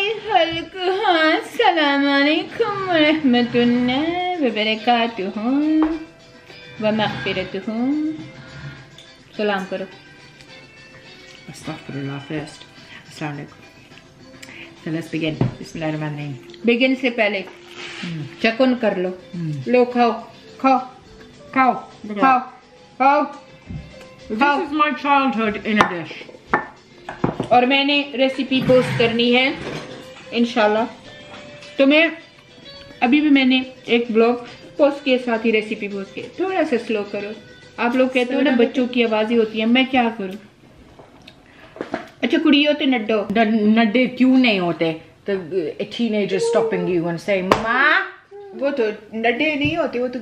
अस्सलामुअलैकुम रहमतुल्लाहि व बरकातुहू व मग़फ़िरतुहू। सलाम करो। Astaghfirullah first. Assalamu alaikum. So let's begin. Bismillahirrahmanirrahim. Begin से पहले चकुन कर लो। लो खाओ खाओ खाओ खाओ खाओ। This is my childhood in a dish. और मैंने रेसिपी पोस्ट करनी है इंशाल्लाह। तो मैं अभी भी मैंने एक ब्लॉग पोस्ट किया, साथ ही रेसिपी पोस्ट की। थोड़ा सा स्लो करो। आप लोग कहते हो ना बच्चों की आवाज़ें होती हैं, मैं क्या करूं। अच्छा कुड़ियों तो नड्डो नड्डे क्यों नहीं होते? The teenagers stopping you and saying, "Ma." वो तो नड्डे नहीं होते, वो तो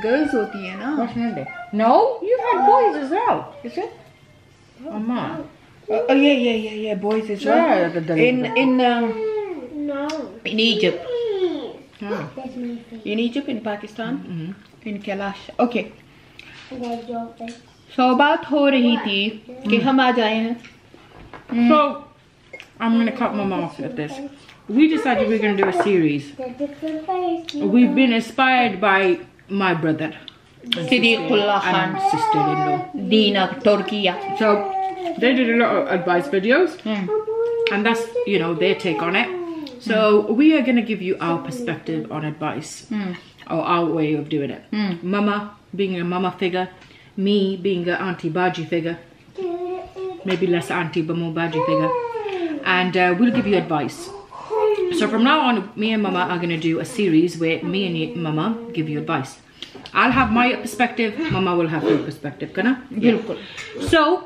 गर्ल्स होती है ना। What's nड्डे? No, you've had boys as well. Is it? Ma. Yeah, boys as well. In Egypt. In Egypt, in Pakistan, in Kailash. Okay. So बात हो रही थी कि हम आ जाए हैं। So I'm gonna cut Mama off at this. We decided we're gonna do a series. We've been inspired by my brother Siddiqullah Khan and sister-in-law, Dina Turkiya. So they did a lot of advice videos, and that's, you know, their take on it. So we are going to give you our perspective on advice, or our way of doing it. Mama being a mama figure, me being an Auntie Baji figure, maybe less Auntie but more Baji figure, and we'll give you advice. So from now on, me and Mama are going to do a series where me and Mama give you advice. I'll have my perspective, Mama will have her perspective. Kana? बिल्कुल। So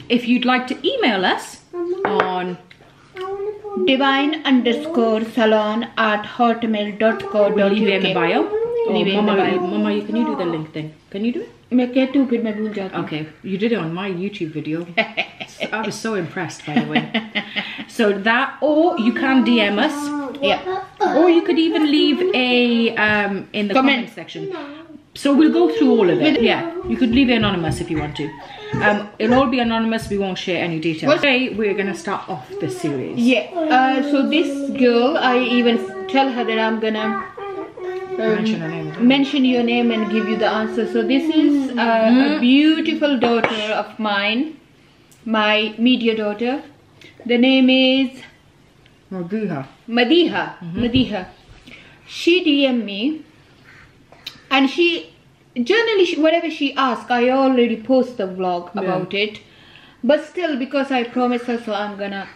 if you'd like to email us on divine_salon@hotmail.co.uk. leave it in the bio. Leave it in the bio. Mama, can you do the link thing? Can you do it? मैं कहती हूँ फिर मैं भूल जाती हूँ। Okay, you did it on my YouTube video. I was so impressed, by the way. So that, or you can DM us. Yeah. Or you could even leave a in the comment section. So we'll go through all of it. Yeah, you could leave it anonymous if you want to. It'll all be anonymous. We won't share any details. Today we're gonna start off this series. Yeah. So this girl, I even tell her that I'm gonna mention your name and give you the answer. So this is a beautiful daughter of mine, my media daughter. The name is Madiha. She DM me, and she generally whatever she asks, I already post the vlog about it. But still, because I promised her, so I'm gonna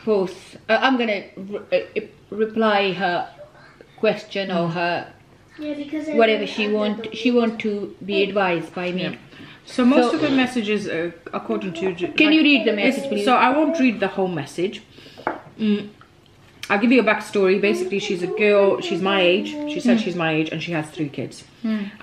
post. I'm gonna reply her question or her whatever she want to be advised by me. So most of the messages, according to... Can you read the message, please? So I won't read the whole message. I'll give you a backstory. Basically, she's a girl. She's my age. She said she's my age, and she has 3 kids.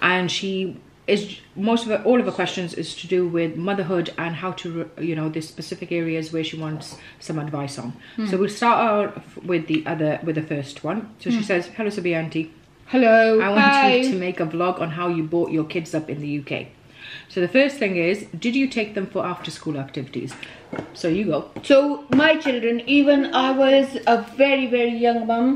And she is all of her questions is to do with motherhood and how to, you know, the specific areas where she wants some advice on. So we'll start out with the first one. So she says, "Hello, Sabi auntie. Hello. I want you to make a vlog on how you brought your kids up in the UK." So the first thing is, did you take them for after school activities? So you go. So my children, even I was a very, very young mom.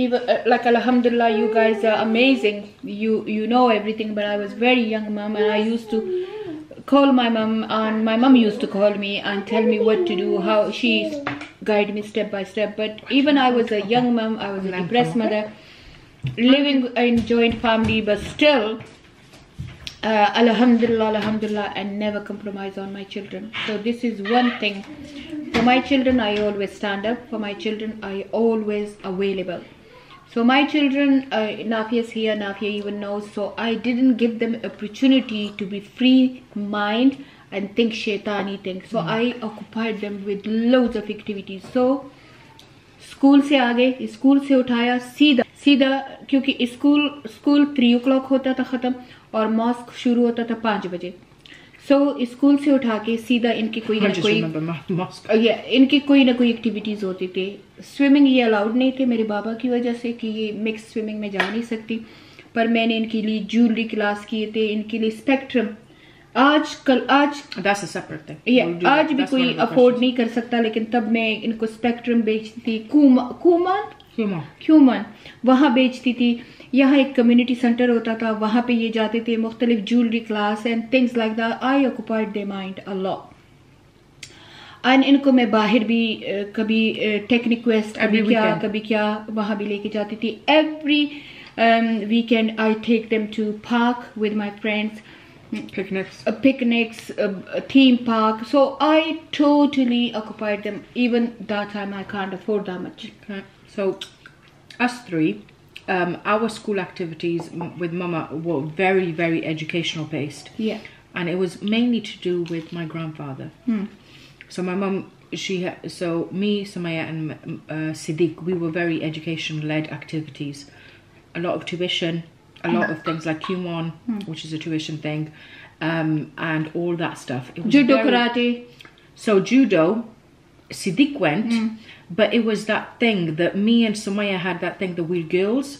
Even like alhamdulillah, you guys are amazing. You know everything, but I was very young mom, and I used to call my mom, and my mom used to call me and tell me what to do, how she guided me step by step. But even I was a young mom, I was a depressed mother, living in joint family, but still alhamdulillah, I never compromise on my children. So this is one thing. For my children, I always stand up. For my children, I always available. So my children, Nafia's here, Nafia even knows. So I didn't give them opportunity to be free mind and think shaitani things. So I occupied them with loads of activities. So school से आ गए, school से उठाया सीधा क्योंकि school 3 o'clock होता था ख़त्म और मॉस्क शुरू होता था 5 बजे. सो स्कूल से उठा के सीधा इनकी कोई ना कोई एक्टिविटीज़ होती थी. स्विमिंग ये अलाउड नहीं थे मेरे बाबा की वजह से कि ये मिक्स स्विमिंग में जा नहीं सकती, पर मैंने इनके लिए ज्वेलरी क्लास किए थे, इनके लिए स्पेक्ट्रम आज That's a separate thing. Yeah, We'll do that. आज भी That's कोई one of the afford questions. नहीं कर सकता, लेकिन तब मैं इनको स्पेक्ट्रम बेचती थी, क्यूमन वहाँ बेचती थी. यहाँ एक कम्युनिटी सेंटर होता था, वहाँ पे ये जाते थे, मुख्तलिफ jewellery class and things like that. I occupied their mind a lot. And इनको मैं बाहर भी कभी टेक्निक वेस्ट कभी क्या वहाँ भी लेके जाती थी. Every weekend I take them to park with my friends, picnics, theme park. So I totally occupied them. Even that time I can't afford that much. Okay. So us three, our school activities with Mama were very, very educational based. Yeah. And it was mainly to do with my grandfather. So my mum, so me, Sumaya and Siddiq, we were very education led activities. A lot of tuition, a lot of things like Q1, which is a tuition thing, and all that stuff. It was Judo, karate. So judo, Siddiq went, but it was that thing that me and Sumaya had, that thing that we girls,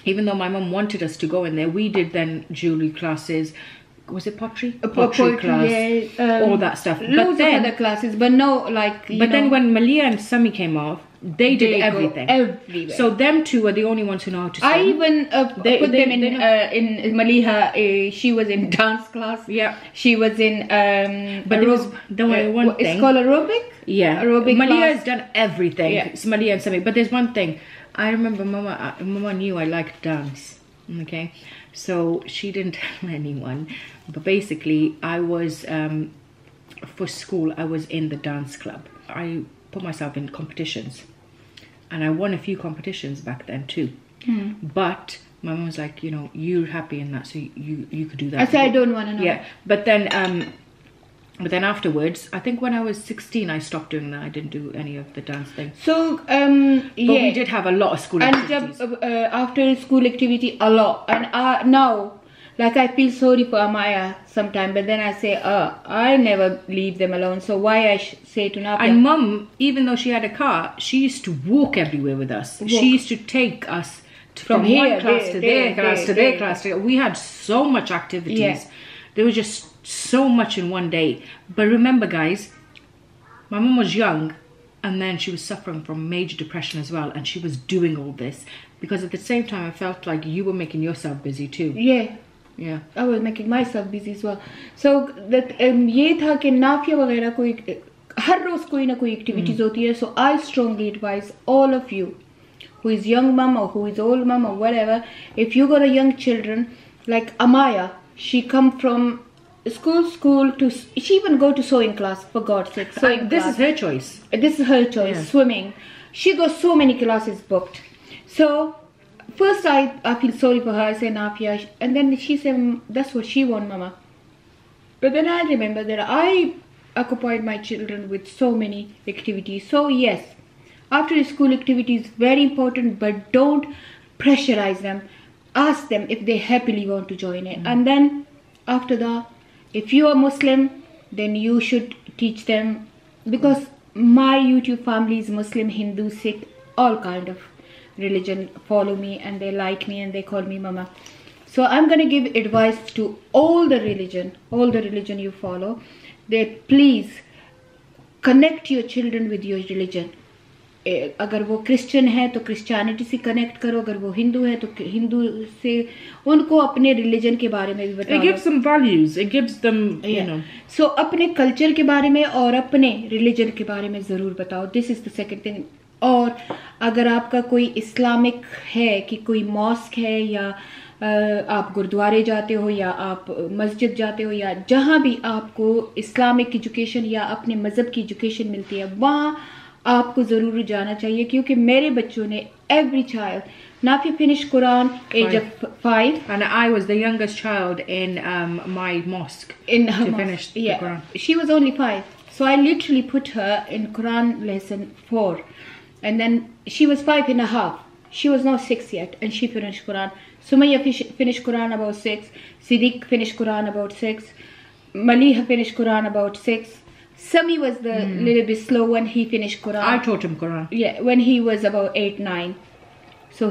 even though my mum wanted us to go in there, we did then jewelry classes. Was it pottery? Pottery class, yeah, all that stuff. Loads of other classes, but no, like. But then when Malia and Sami came off, they did everything. Everywhere. So them two are the only ones who know how to sing. I even put them in Maliha. She was in dance class. Yeah. She was in. But there was one thing. It's called aerobic. Yeah. Aerobic Malia class. has done everything. Yeah. It's Malia and Sami. But there's one thing. I remember Mama knew I liked dance. Okay. So she didn't tell anyone. But basically, I was for school. I was in the dance club. I put myself in competitions, and I won a few competitions back then too. But my mom was like, you know, you're happy in that, so you could do that. I said I don't want to know. Yeah, but then afterwards, I think when I was 16, I stopped doing that. I didn't do any of the dance thing. So But we did have a lot of school activities. And after school activity, a lot. And now, like, I feel sorry for Amaya sometimes, but then I say, I never leave them alone. So why I say to Nafia? And Mum, even though she had a car, she used to walk everywhere with us. She used to take us from here, one class to their class to their class. We had so much activities. Yeah. There was just so much in one day. But remember, guys, my mum was young, and then she was suffering from major depression as well, and she was doing all this because at the same time I felt like you were making yourself busy too. Yeah, I was making myself busy as well. So that ये था कि नाफिया वगैरह कोई हर रोज कोई ना कोई activities होती है. So I strongly advise all of you who is young mom or who is old mom or whatever, if you got a young children like Amaya, she come from school to, she even go to sewing class, for God's sake. This is her choice. This is her choice. Yeah. Swimming, she got so many classes booked. So first I feel sorry for her. I say Nafia, and then she said that's what she want, Mama. But then I remember that I occupied my children with so many activities. So yes, after school activities very important, but don't pressurize them. Ask them if they happily want to join it. And then after that, if you are Muslim, then you should teach them, because my YouTube family is Muslim, Hindu, Sikh, all kind of religion follow me, and they like me and they call me Mama. So I'm going to give advice to all the religion you follow, that please connect your children with your religion. अगर वो Christian है तो Christianity से connect करो, अगर वो हिंदू है तो हिंदू से, उनको अपने रिलीजन के बारे में भी बताओ. It gives them values, it gives them, you know. So अपने कल्चर के बारे में और अपने रिलीजन के बारे में ज़रूर बताओ. This is the second thing. और अगर आपका कोई इस्लामिक है कि कोई मॉस्क है, या आप गुरुद्वारे जाते हो, या आप मस्जिद जाते हो, या जहाँ भी आपको इस्लामिक एजुकेशन या अपने मज़हब की एजुकेशन मिलती है, वहाँ आपको ज़रूर जाना चाहिए. क्योंकि मेरे बच्चों ने, every child, Nafi finished Quran age of 5, and I was the youngest child in my mosque in her to mosque. finish the Quran. She was only 5, so I literally put her in Quran lesson 4, and then she was 5.5. She was not 6 yet, and she finished Quran. Sumaya finished Quran about 6. Siddiq finished Quran about 6. Maliha finished Quran about 6. Sami was the little bit slow when he finished Quran. I taught him Quran. Yeah, when he was about 8, 9. So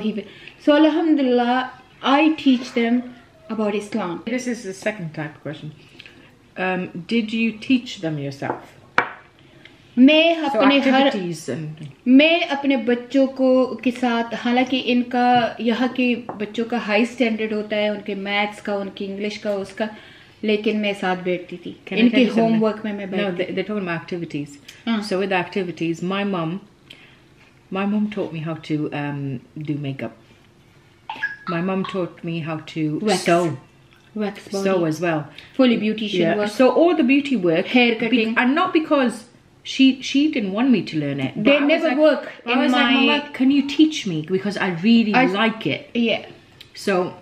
Alhamdulillah, I teach them about Islam. This is the second type of question. did you teach them yourself? मैं अपने बच्चों को के साथ, हालांकि इनका यहाँ के बच्चों का हाई स्टैंडर्ड होता है, उनके मैथ्स का, उनके इंग्लिश का, उसका, लेकिन मैं साथ बैठती थी इनके होमवर्क में मैं बैठती। No, they're talking about activities. So with activities, my mum taught me how to do makeup. My mum taught me how to wax body. sew as well. Fully beautician work. So all the beauty work, hair cutting, and not because she didn't want me to learn it. They never work in my. Like, Mama, can you teach me, because I really like it. Yeah. So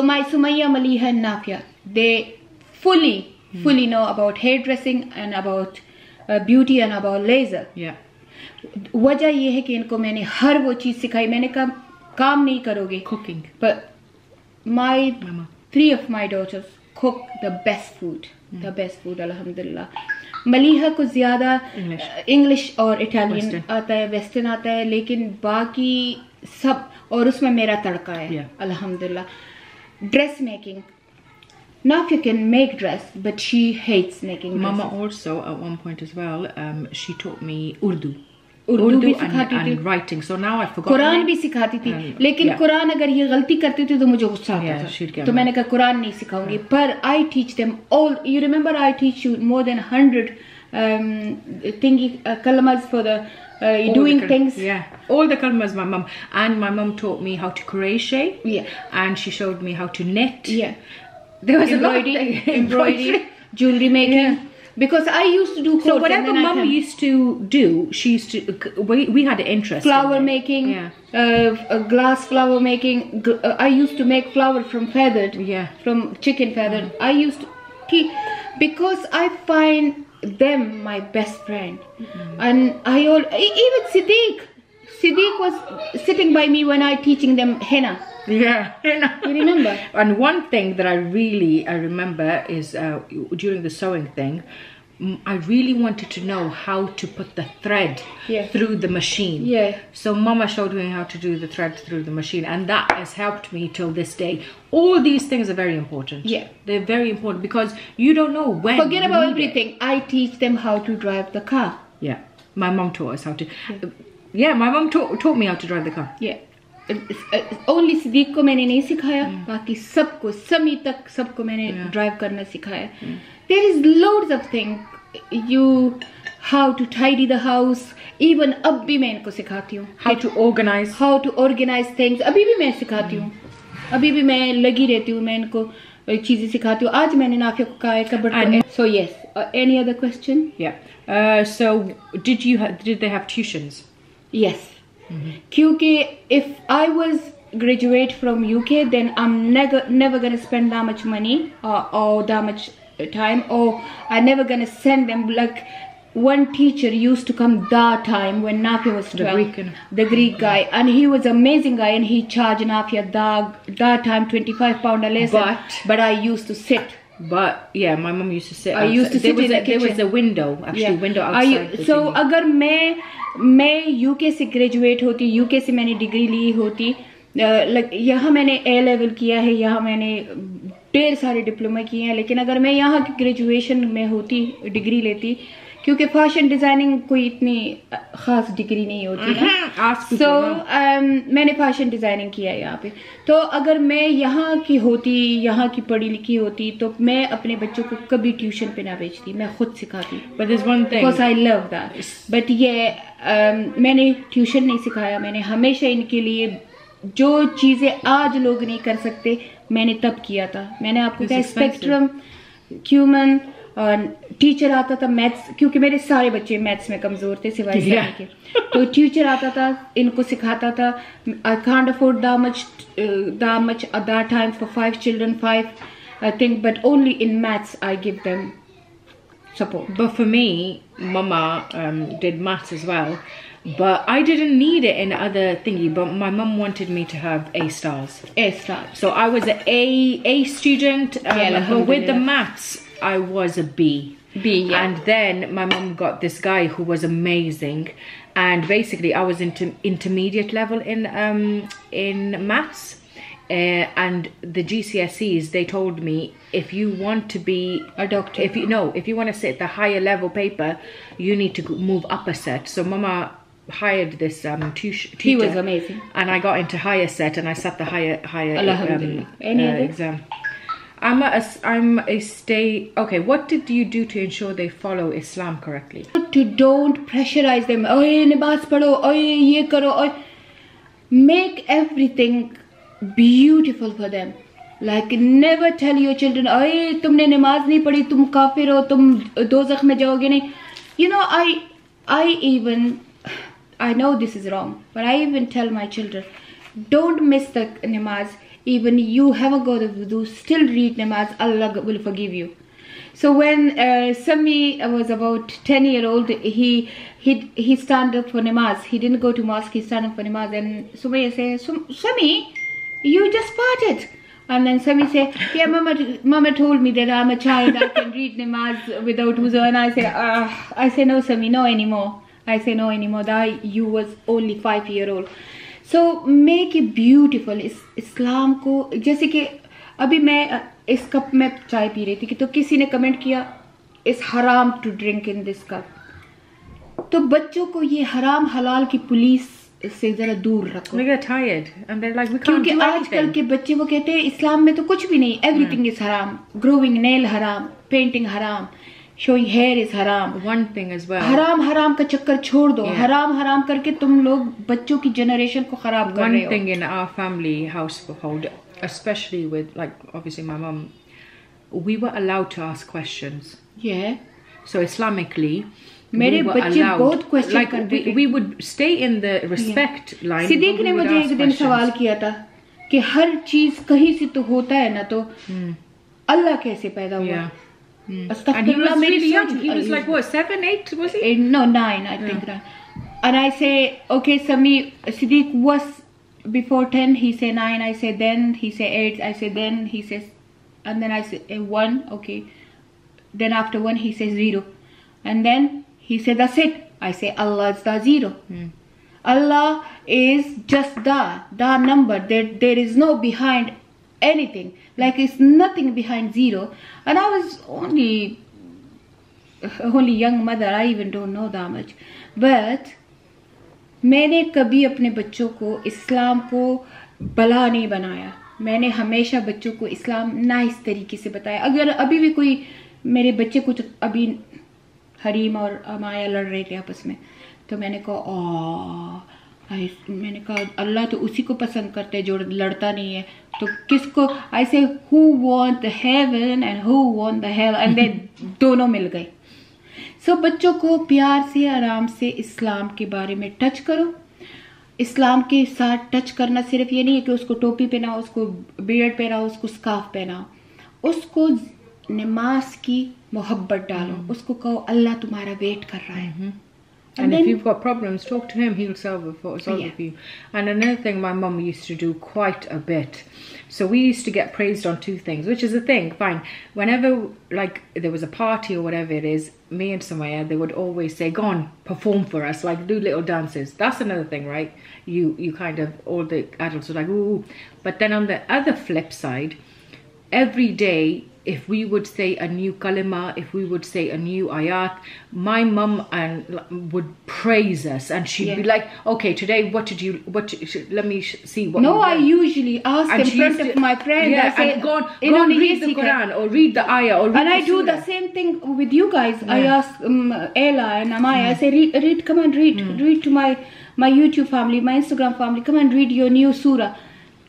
my Sumaya, Maliha, and Nafia, they fully know about hairdressing and about beauty and about laser. Yeah. वजह ये है कि इनको मैंने हर वो चीज सिखाई। मैंने कहा काम नहीं करोगे, cooking, but three of my daughters cook the best food. Alhamdulillah. Maleeha को ज्यादा इंग्लिश और इटालियन आता है, वेस्टर्न आता है, लेकिन बाकी सब, और उसमें मेरा तड़का है अल्हम्दुलिल्लाह। Dress making, Nafia can make dress, but she hates making dresses. Mama also at one point as well, she taught me Urdu and writing. So now I forgot. Quran भी सिखाती थी, लेकिन कुरान अगर ये गलती करती थी तो मुझे गुस्सा आता था, तो मैंने कहा कुरान नहीं सिखाऊंगी। पर I teach them all. You remember I teach you more than 100 kalmas for the doing things. Yeah, all the kalmas my mum, and my mum taught me how to crochet. Yeah, and she showed me how to knit. Yeah. There was embroidery, jewelry making. Yeah. Because I used to do clothes. So whatever mum used to do, she used to. We had an interest. Flower making, glass flower making. I used to make flour from feathered. Yeah. From chicken feathered. I used to, because I find them my best friend, and even Siddiq was sitting by me when I teaching them henna. Yeah, you remember? And one thing that I remember is during the sewing thing, I really wanted to know how to put the thread through the machine. Yeah. So Mama showed me how to do the thread through the machine, and that has helped me till this day. All these things are very important. Yeah. They're very important because you don't know when. Forget about everything. I teach them how to drive the car. Yeah. My mom taught us how to. Yeah, my mom taught me how to drive the car. Yeah. Only Siddiq को मैंने नहीं सिखाया, बाकी सबको, समी तक सबको मैंने drive करना सिखाया. There is loads of things. How to tidy the house. Even अब भी मैं इनको सिखाती हूँ. How to organize things. अभी भी मैं सिखाती हूँ. अभी भी मैं लगी रहती हूँ. मैं इनको चीजें सिखाती हूँ. आज मैंने नाफिया को कहा है कबड़ को. So yes. Any other question? Yeah. So did they have tuitions? Yes. Because if I was graduate from UK, then I'm never gonna spend that much money or that much time, or I'm never gonna send them. Like one teacher used to come that time when Nafia was 12, the Greek guy, and he was amazing guy, and he charged Nafia that time £25 a lesson. But I used to sit. But yeah, my mum used to sit. I used to sit in the kitchen. There was a window, window outside. So अगर मैं UK से graduate होती, UK से मैंने degree ली होती, यहाँ मैंने A level किया है, यहाँ मैंने ढेर सारे डिप्लोमा किए हैं, लेकिन अगर मैं यहाँ की ग्रेजुएशन में होती, डिग्री लेती, क्योंकि फैशन डिजाइनिंग कोई इतनी खास डिग्री नहीं होती ना, मैंने फैशन डिजाइनिंग किया है यहाँ पे। तो अगर मैं यहाँ की होती, यहाँ की पढ़ी लिखी होती, तो मैं अपने बच्चों को कभी ट्यूशन पे ना भेजती, मैं खुद सिखाती। But there's one thing. Because I love that. But मैंने ट्यूशन नहीं सिखाया, मैंने हमेशा इनके लिए जो चीजें आज लोग नहीं कर सकते, मैंने तब किया था। मैंने आपको कहा स्पेक्ट्रम, क्यूमन, टीचर आता था मैथ्स, क्योंकि मेरे सारे बच्चे मैथ्स में कमजोर थे सिवाय सनी के, तो टीचर आता था, इनको सिखाता था। I can't afford that much at that time for 5 children, 5 I think, but only in maths I give them support. But for me, Mama did maths as well, but I didn't need it in other thingy. But my mum wanted me to have A stars. So I was an A student, but with the maths I was a B. And then my mum got this guy who was amazing, and basically I was into intermediate level in maths. and the GCSEs, they told me if you want to be a doctor, if you want to sit the higher level paper, you need to move up a set. So Mama hired this tutor. He was amazing, and I got into higher set, and I sat the higher Any other exam. I'm a stay. Okay, what did you do to ensure they follow Islam correctly? To don't pressurize them. Oye, namaz padho. Oye, ye karo. Oye. Make everything beautiful for them. Like never tell your children, oye, tumne namaz nahi padhi, tum kafir ho, tum dozakh mein jaoge nahi. You know, I know this is wrong, but I even tell my children, don't miss the namaz. Even you haven't got the wudu, still read namaz, Allah will forgive you. So when Sami was about 10-year-old, he stand up for namaz. He didn't go to mosque, he stand up for namaz. And Sumaya said, Sami, you just farted. And then Sami said, yeah, Mama told me that I'm a child, I can read namaz without wudu. And I say, no, Sami, no anymore. I say, no anymore. That you was only 5-year-old. So make it beautiful. इस्लाम को जैसे कि अभी मैं इस cup में चाय P रही थी तो किसी ने कमेंट किया इट्स हराम to drink in this cup. तो बच्चों को ये हराम हलाल की पुलिस से जरा दूर रखो. They get tired and they're like, we can't क्योंकि do आजकल के बच्चे वो कहते हैं इस्लाम में तो कुछ भी नहीं, एवरीथिंग इज हराम. ग्रोइंग नेल हराम, पेंटिंग हराम, showing hair is haram. One thing as well. हराम का चक्कर छोड़ दो. हराम करके तुम लोग बच्चों की जनरेशन को खराब कर रहे हो. One thing in our family household, especially with like obviously my mum, we were allowed to ask questions. Yeah. So Islamically, मेरे बच्चे बहुत क्वेश्चन करते थे. We would stay in the respect line. Siddique ने मुझे एक दिन सवाल किया था कि हर चीज कहीं से तो होता है ना, तो अल्लाह कैसे पैदा हुआ? And he was really young. He was like what, 7, 8 was he? No, 9 I think. 9. And I say, okay, Sami, Siddiq was before 10. He say 9. I say then. He say 8. I say then. He says, and then I say 1. Okay. Then after 1 he says 0. And then he said that's it. I say Allah is the 0. Allah is just the number. There is no behind anything, like it's nothing behind 0. And I was only young mother, I even don't know that much, but मैंने कभी अपने बच्चों को इस्लाम को बला नहीं बनाया. मैंने हमेशा बच्चों को इस्लाम नाइस तरीके से बताया. अगर अभी भी कोई मेरे बच्चे कुछ अभी हरीम और अमाया लड़ रहे थे आपस में, तो मैंने कहा अल्लाह तो उसी को पसंद करते है जो लड़ता नहीं है, तो किसको. आई से who want the heaven and who want the hell, and they दोनों मिल गए. सो बच्चों को प्यार से आराम से इस्लाम के बारे में टच करो. इस्लाम के साथ टच करना सिर्फ ये नहीं है कि उसको टोपी पहनाओ, उसको बियर्ड पहनाओ, उसको स्कार्फ पहनाओ. उसको नमाज की मोहब्बत डालो. उसको कहो अल्लाह तुम्हारा वेट कर रहा है. And if you've got problems, talk to him. He'll solve it for you. And another thing my mum used to do quite a bit. So we used to get praised on 2 things, which is a thing, fine. Whenever like there was a party or whatever it is, me and Samaya, they would always say, go on, perform for us, like do little dances. That's another thing, right? You kind of, all the adults were like, ooh. But then on the other flip side, every day, if we would say a new kalima, if we would say a new ayat, my mum would praise us, and she'd be like, okay, today let me see what. No, I usually ask in front of my friend. Yeah, I say, go on, read the Quran or read the ayah or read and I do the same thing with you guys. I ask Ella and Amaya, I say, read, come on, read to my YouTube family, my Instagram family, come and read your new surah.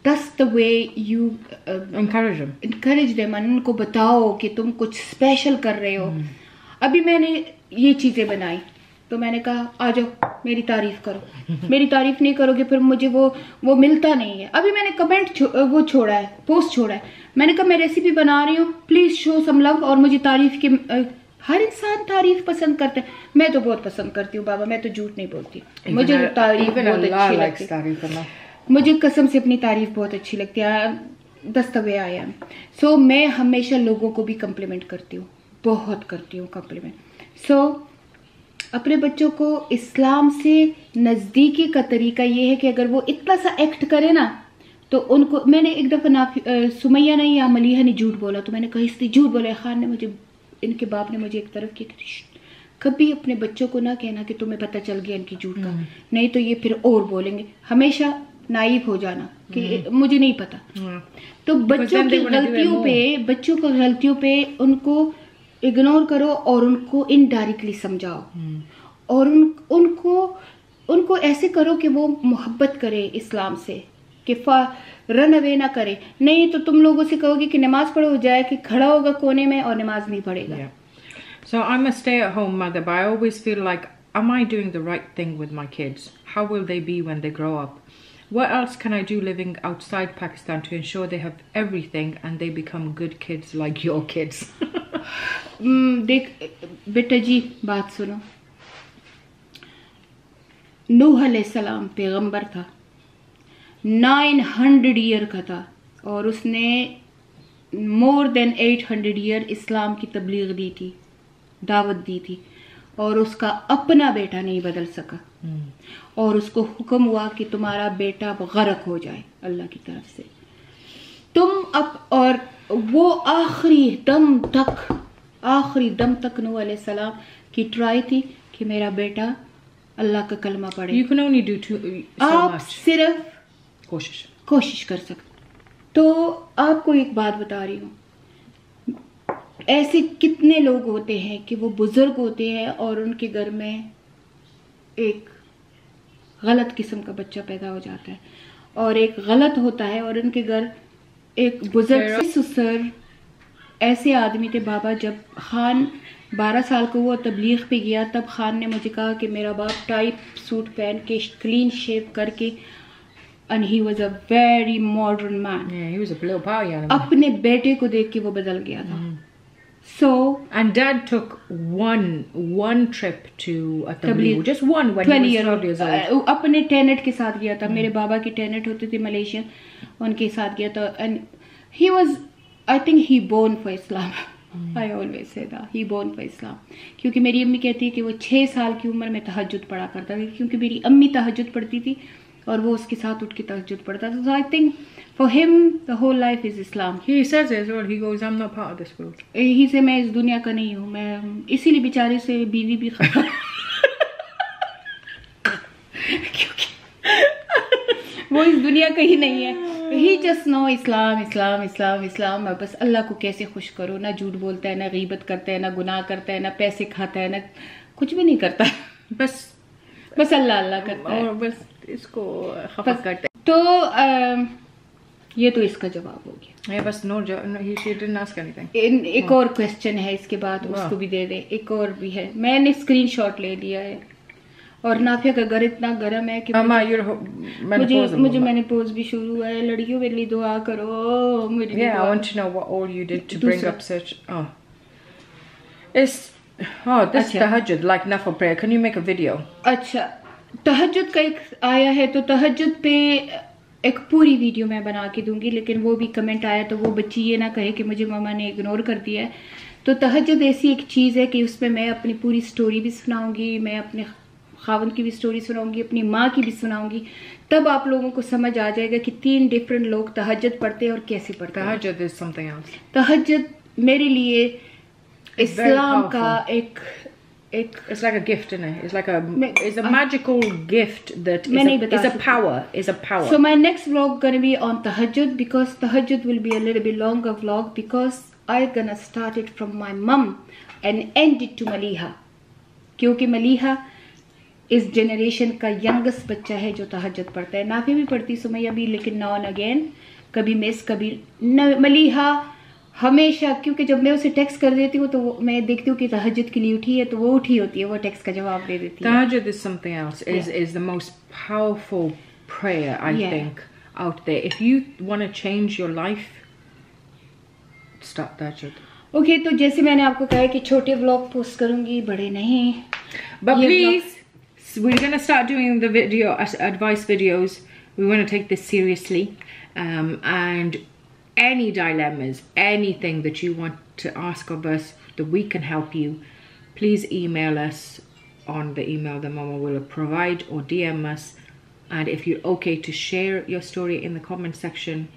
That's the way you encourage them. उनको बताओ कि तुम कुछ special कर रहे हो. अभी मैंने ये चीजें बनाई तो मैंने कहा आ जाओ मेरी तारीफ करो. मेरी तारीफ नहीं करोगे फिर मुझे वो मिलता नहीं है. अभी मैंने कमेंट वो छोड़ा है, पोस्ट छोड़ा है. मैंने कहा मैं रेसिपी बना रही हूँ, प्लीज शो सम लव. और मुझे तारीफ के हर इंसान तारीफ पसंद करता है. मैं तो बहुत पसंद करती हूँ बाबा, मैं तो झूठ नहीं बोलती. मुझे तारीफ बहुत अच्छी लगती है. मुझे कसम से अपनी तारीफ बहुत अच्छी लगती है. दस्तवे आया. सो मैं हमेशा लोगों को भी कम्प्लीमेंट करती हूँ, बहुत करती हूँ कम्प्लीमेंट. सो अपने बच्चों को इस्लाम से नज़दीकी का तरीका ये है कि अगर वो इतना सा एक्ट करे ना तो उनको मैंने एक दफ़ा सुमैया ने या मलीहा ने झूठ बोला, तो मैंने कहा इसने झूठ बोला। खान ने मुझे, इनके बाप ने मुझे एक तरफ किया, कभी अपने बच्चों को ना कहना कि तुम्हें पता चल गया इनकी झूठ का, नहीं तो ये फिर और बोलेंगे। हमेशा नाइव हो जाना कि मुझे नहीं पता। तो बच्चों की गलतियों पे उनको इग्नोर करो और उनको इनडायरेक्टली समझाओ, और उनको ऐसे करो कि वो मोहब्बत करे इस्लाम से, कि रन अवे ना करे। नहीं तो तुम लोगों से कहोगे कि नमाज पढ़ो, जाए कि खड़ा होगा कोने में और नमाज नहीं पढ़ेगा। So I'm a stay-at-home mother, but I always feel like, am I doing the right thing with my kids? How will they be when they grow up? What else can I do living outside Pakistan to ensure they have everything and they become good kids like your kids? देख बेटा जी, बात सुनो। नूह अलैहिस्सलाम पैगंबर था, 900 year का था, और उसने मोर देन 800 ईयर इस्लाम की तबलीग दी थी, दावत दी थी, और उसका अपना बेटा नहीं बदल सका। और उसको हुक्म हुआ कि तुम्हारा बेटा गरक हो जाए अल्लाह की तरफ से। और वो आखिरी दम तक नूह अलैहिस्सलाम की ट्राई थी कि मेरा बेटा अल्लाह का कलमा पढ़े। You can only do so आप much. सिर्फ कोशिश कर सकते। तो आपको एक बात बता रही हूँ, ऐसे कितने लोग होते हैं कि वो बुजुर्ग होते हैं और उनके घर में एक गलत किस्म का बच्चा पैदा हो जाता है, और एक गलत होता है, और उनके घर एक बुजुर्ग ससुर ऐसे आदमी थे। बाबा, जब खान 12 साल को वो तबलीग पे गया, तब खान ने मुझे कहा कि मेरा बाप टाइप सूट पहन के क्लीन शेव करके, and he was a very modern man. Yeah, he was a little party animal. अपने बेटे को देख के वो बदल गया था। So and Dad took one trip to a tabligh, just one, when he was 12 years old. अपने टेनेट के साथ गया था। मेरे बाबा की टेनेट होती थी मलेशियन, उनके साथ गया था। and he was, I think he born for Islam. I always say that he born for Islam, क्योंकि मेरी अम्मी कहती है कि वो 6 साल की उम्र में तहज्जुद पढ़ा करता था, क्योंकि मेरी अम्मी तहज्जुद पढ़ती थी और वो उसके साथ उठ के तहज्जुद पढ़ता था। So I think for him the whole life is Islam. He says it as well. He goes, I'm not part of this world. ही से मैं इस दुनिया का नहीं हूँ, मैं इसीलिए बेचारे से बीवी भी खत्म क्योंकि वो इस दुनिया का ही नहीं है। ही जस्ट नो इस्लाम इस्लाम इस्लाम इस्लाम। बस अल्लाह को कैसे खुश करो, ना झूठ बोलता है, ना गीबत करता है, ना गुनाह करता है, ना पैसे खाता है, ना कुछ भी नहीं करता, बस अल्लाह अल्लाह करता है, और बस इसको खफा करता है। तो ये तो इसका जवाब हो गया। Yeah, बस no, she didn't ask anything. एक और क्वेश्चन है इसके बाद, उसको भी दे दे। एक और भी है, मैंने स्क्रीनशॉट ले लिया है, और नाफिया का घर इतना गर्म है कि मुझे मेनोपॉज भी शुरू हुआ है। लड़कियों मेरे लिए दुआ करो। Yeah, I want to know what all you did to bring up such. This tahajjud, like nafil prayer. Can you make a video? अच्छा, तहज्जुद का एक आया है, तो तहज्जुद पे एक पूरी वीडियो मैं बना के दूंगी, लेकिन वो भी कमेंट आया तो वो बच्ची ये ना कहे कि मुझे मामा ने इग्नोर कर दिया है। तो तहज्जुद ऐसी एक चीज़ है कि उसमें मैं अपनी पूरी स्टोरी भी सुनाऊंगी, मैं अपने खावंद की भी स्टोरी सुनाऊंगी, अपनी माँ की भी सुनाऊंगी, तब आप लोगों को समझ आ जाएगा कि 3 डिफरेंट लोग तहज्जुद पढ़ते हैं और कैसे पढ़ते हैं। Tahajjud is something else. तहज्जुद मेरे लिए इस्लाम का एक It's like a gift, isn't it? It's a magical gift that is a power. So my next vlog gonna be on tahajjud, because tahajjud will be a little bit longer vlog, because I'm gonna start it from my mum and end it to Maliha, क्योंकि मलीहा इस generation का youngest बच्चा है जो तहज्जुद पढ़ता है। नाफी भी पढ़ती, सुमैया भी, लेकिन नाउ एंड अगेन, कभी मिस कभी मलीहा हमेशा, क्योंकि जब मैं उसे टेक्स्ट कर देती हूँ तो मैं देखती हूँ कि तहज्जुद के लिए उठी है, तो वो उठी होती है, वो टेक्स्ट का जवाब दे देती है। Tahajjud is something else. Is the most powerful prayer I think out there. If you want to change your life, start tahajjud. Okay, तो जैसे मैंने आपको कहा कि छोटे व्लॉग पोस्ट करूंगी, बड़े नहीं। But please, we're going to start doing the video advice videos. We want to take this seriously, and any dilemmas, anything that you want to ask of us that we can help you, please email us on the email that Mama will provide, or DM us and if you're okay to share your story in the comment section,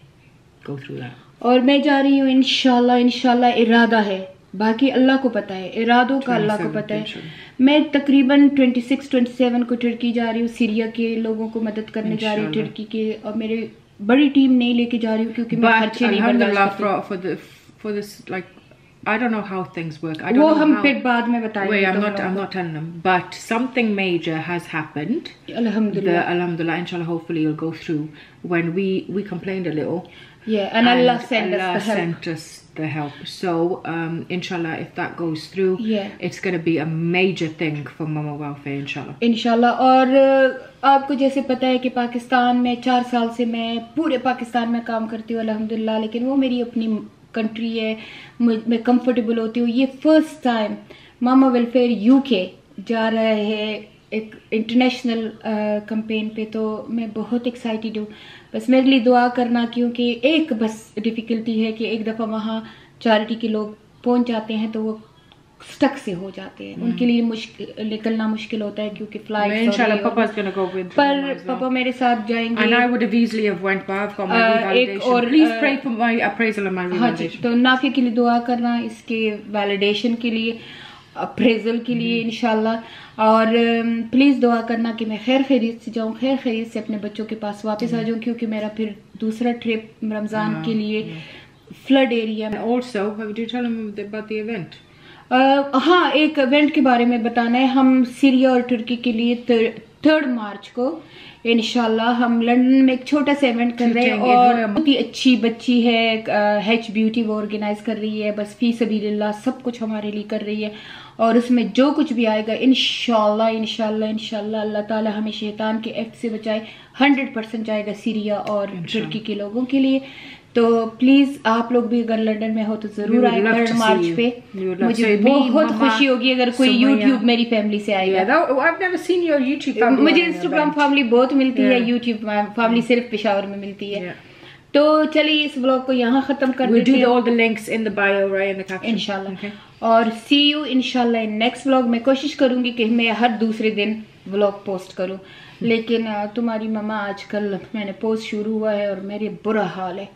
go through that. और मैं जा रही हूँ इंशाल्लाह इरादा है, बाकी अल्लाह को पता है, इरादों का अल्लाह को पता है। मैं तकरीबन 26-27 को तुर्की जा रही हूँ, सीरिया के लोगों को मदद करने जा रही हूँ तुर्की के, और मेरे बड़ी टीम नहीं लेके जा रही हूँ क्योंकि मैं खर्चे नहीं बर्दाश्त करती। for this, like, I don't know how things work. I don't वो know हम how... फिर बाद में बताएंगे। Wait, I'm not telling them, but something major has happened. Alhamdulillah, inshallah, hopefully it'll go through. When we complained a little, and Allah sent us the help. So inshallah, if that goes through, it's going to be a major thing for Mama Welfare, inshallah. और आपको जैसे पता है कि पाकिस्तान में 4 साल से मैं पूरे पाकिस्तान में काम करती हूँ अल्हम्दुलिल्लाह, लेकिन वो मेरी अपनी कंट्री है, मैं कंफर्टेबल होती हूँ। ये फर्स्ट टाइम मामा वेलफेयर यूके जा रहा है एक इंटरनेशनल कैंपेन पे, तो मैं बहुत एक्साइटेड हूँ। बस मेरे लिए दुआ करना, क्योंकि एक बस डिफ़िकल्टी है कि एक दफ़ा वहाँ चैरिटी के लोग पहुँच जाते हैं तो वो स्टक से हो जाते हैं, उनके लिए निकलना मुश्किल होता है क्योंकि फ्लाइट। इंशाल्लाह पापा's gonna go with, पर पापा मेरे साथ जाएंगे। And I would have easily have went, but I've got my revalidation. और please pray for my appraisal and my revalidation। हाँ जी, तो नाफी के लिए दुआ करना, इसके वैलिडेशन के लिए, अप्रेजल के लिए इंशाल्लाह। और प्लीज़ दुआ करना कि मैं खैर खैरियत से जाऊँ, खैर खैरियत से अपने बच्चों के पास वापस आ जाऊँ, क्योंकि मेरा फिर दूसरा ट्रिप रमज़ान के लिए फ्लड एरिया में। Also, did you tell them about the event? हाँ, एक इवेंट के बारे में बताना है। हम सीरिया और तुर्की के लिए 3 मार्च को इंशाल्लाह हम लंदन में एक छोटा सा इवेंट कर रहे हैं, और बहुत ही अच्छी बच्ची है, हैच ब्यूटी, वो ऑर्गेनाइज कर रही है, बस फी सबीलिल्लाह सब कुछ हमारे लिए कर रही है। और उसमें जो कुछ भी आएगा इंशाल्लाह अल्लाह ताला हमें शैतान के एक्ट से बचाए, 100% जाएगा सीरिया और तुर्की के लोगों के लिए। तो प्लीज आप लोग भी अगर लंदन में हो तो जरूर आए 3 मार्च पे। मुझे बहुत खुशी होगी अगर कोई यूट्यूब मेरी फैमिली से आएगा। मुझे इंस्टाग्राम फैमिली बहुत मिलती है, यूट्यूब फैमिली सिर्फ पेशावर में मिलती है। तो चलिए इस ब्लॉग को यहाँ खत्म कर देते हैं इंशाल्लाह, और सी यू इंशाल्लाह इन नेक्स्ट ब्लॉग। मैं कोशिश करूंगी कि मैं हर दूसरे दिन ब्लॉग पोस्ट करूं, लेकिन तुम्हारी मम्मा आजकल मैंने पोस्ट शुरू हुआ है और मेरे बुरा हाल है,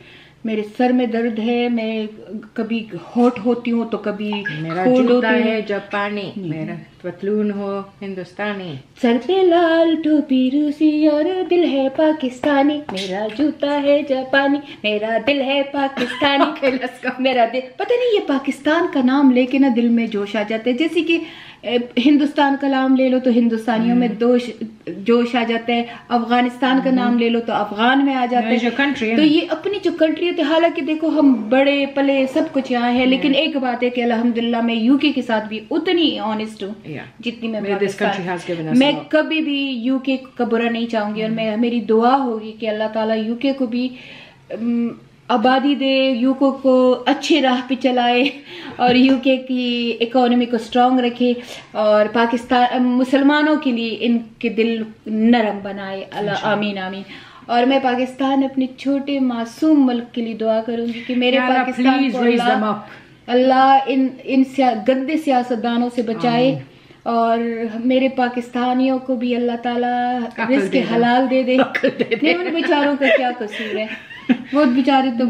मेरे सर में दर्द है, मैं कभी हॉट होती हूँ तो कभी मेरा जूता है जापानी, मेरा पतलून हो हिंदुस्तानी, सर पे लाल टोपी रूसी और दिल है पाकिस्तानी, मेरा जूता है जापानी, मेरा दिल है पाकिस्तानी। मेरा दिल, पता नहीं ये पाकिस्तान का नाम लेके ना दिल में जोश आ जाता है। जैसे कि हिंदुस्तान का नाम ले लो तो हिंदुस्तानियों में जोश आ जाता है, अफगानिस्तान का नाम ले लो तो अफगान में आ जाता है। तो ये अपनी जो कंट्री है, हालांकि देखो हम बड़े पले सब कुछ यहाँ है, लेकिन एक बात है कि अल्हम्दुलिल्लाह मैं यूके के साथ भी उतनी ऑनेस्ट हूँ जितनी मैं पाकिस्तान। मैं कभी भी यूके का बुरा नहीं चाहूंगी, और मेरी दुआ होगी कि अल्लाह ताला यूके को भी आबादी दे, यूके को अच्छे राह पे चलाए और यूके की इकोनॉमी को स्ट्रांग रखे, और पाकिस्तान मुसलमानों के लिए इनके दिल नरम बनाए। अल्लाह आमीन आमीन। और मैं पाकिस्तान अपने छोटे मासूम मुल्क के लिए दुआ करूंगी कि मेरे पाकिस्तान को अल्लाह इन गंदे सियासतदानों से बचाए, और मेरे पाकिस्तानियों को भी अल्लाह ताला रिज़्क़ हलाल दे दे। नहीं, उन बेचारों का क्या कसूर है, वो बेचारे तो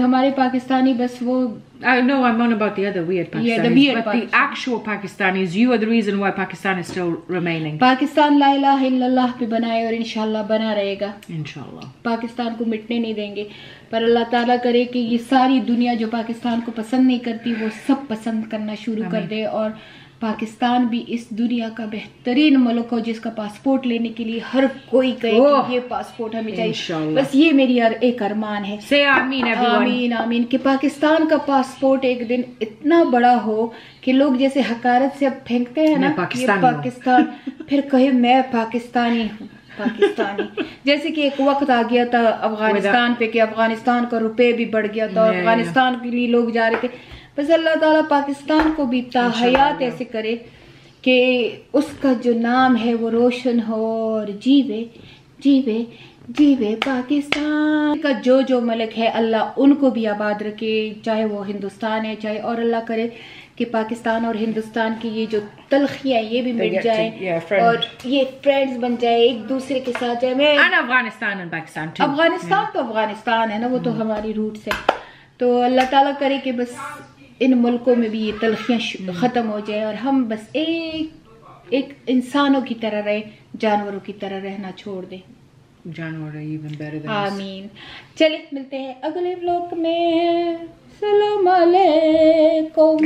हमारे पाकिस्तानी बस वो। I know I'm on about the other weird Pakistanis, but the actual Pakistanis, you are the reason why Pakistan is still remaining. Pakistan ला इलाहा इल्लल्लाह पे बनाए और इंशाल्लाह बना रहेगा, इंशाल्लाह। पाकिस्तान को मिटने नहीं देंगे। पर अल्लाह ताला करे कि ये सारी दुनिया जो पाकिस्तान को पसंद नहीं करती वो सब पसंद करना शुरू कर दे, और पाकिस्तान भी इस दुनिया का बेहतरीन मुल्क हो जिसका पासपोर्ट लेने के लिए हर कोई कहे कि ये पासपोर्ट हमें चाहिए। बस ये मेरी एक अरमान है। Say आमीन everyone। आमीन आमीन कि पाकिस्तान का पासपोर्ट एक दिन इतना बड़ा हो कि लोग जैसे हकारत से अब फेंकते हैं ना ये पाकिस्तान, फिर कहे मैं पाकिस्तानी हूँ, पाकिस्तानी। जैसे कि एक वक्त आ गया था अफगानिस्तान पे कि अफगानिस्तान का रुपए भी बढ़ गया था, अफगानिस्तान के लिए लोग जा रहे थे। बस अल्लाह ताला पाकिस्तान को भी ताहयात ऐसे करे कि उसका जो नाम है वो रोशन हो, और जीवे जीवे जीवे पाकिस्तान का जो मलिक है अल्लाह उनको भी आबाद रखे, चाहे वो हिंदुस्तान है चाहे, और अल्लाह करे कि पाकिस्तान और हिंदुस्तान की ये जो तलखियाँ ये भी मिट जाए और ये फ्रेंड्स बन जाए, एक दूसरे के साथ जाए। मैं अफगानिस्तान और पाकिस्तान अफगानिस्तान तो अफगानिस्तान है ना, वो तो हमारी रूट्स है। तो अल्लाह ताला करे कि बस इन मुल्कों में भी ये तलखियाँ ख़त्म हो जाए और हम बस एक इंसानों की तरह रहे, जानवरों की तरह रहना छोड़ दें। जानवर even better than us. आमीन। चलिए मिलते हैं अगले व्लॉग में। सलाम अलैकुम।